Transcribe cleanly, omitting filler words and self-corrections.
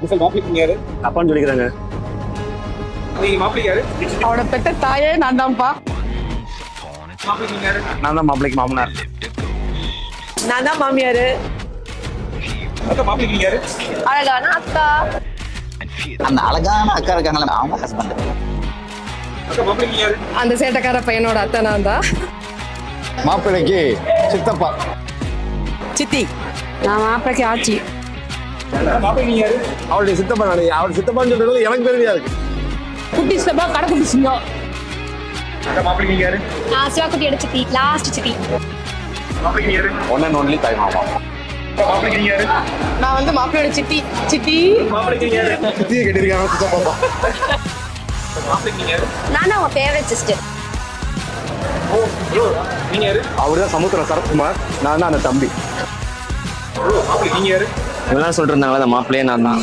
Mister மாப்பிள்ளைக்கு யாரு? அப்பான்னு சொல்லிக்கிறாங்க. நீங்க மாப்பிள்ளைக்கு யாரு? அவனோட பெத்த தாயே நான் தான்ப்பா. மாப்பிள்ளைக்கு யாரு? நான் தான் மாப்பிள்ளைக்கு மாமனார். நான் தான் மாமியாரு. அக்கா மாப்பிள்ளைக்கு யாரு? அழகான அக்கா. அந்த அழகான அக்கா இருக்காங்களா, அவங்க ஹஸ்பண்ட். அக்கா மாப்பிள்ளைக்கு யாரு? அந்த சேட்டக்கார பையனோட அத்தை நான் தான். மாப்பிள்ளைக்கு சித்தப்பா. சித்தி. நான் மாப்பிளைக்கு ஆச்சி. அக்கா மாப்பிள்ளைக்கு யாரு? அவருடைய சித்தப்பா. நான் அவர் சித்தப்பான்னு சொல்றது எனக்கு பெருமையா இருக்கு. குட்டி சித்தப்பா கடை குட்டி சிங்கம். அக்கா மாப்பிள்ளைக்கு யாரு? நான் சிவாக்குட்டியோட சித்தி, லாஸ்ட் சித்தி. மாப்பிள்ளைக்கு யாரு? ஒன் அண்ட் ஒன்லி தாய் மாமா. அக்கா மாப்பிள்ளைக்கு யாரு? நான் வந்து மாப்பிளையோட சித்தி. சித்தி. மாப்பிள்ளைக்கு யாரு? சித்தியை கட்டிருக்காங்க சித்தப்பா. மாப்பிள்ளைக்கு யாரு? நான் தான் உங்க ஃபேவரட் சிஸ்டர். ஓ ப்ரோ, நீங்க யாரு? அவருதான் சமுத்திரம் சரத்குமார். நான் தான் அந்த தம்பி. ப்ரோ மாப்பிள்ளைக்கு யாரு? இவெல்லாம் சொல்லிட்டு இருந்தாங்களா, அந்த மாப்பிள்ளையே நான் தான்.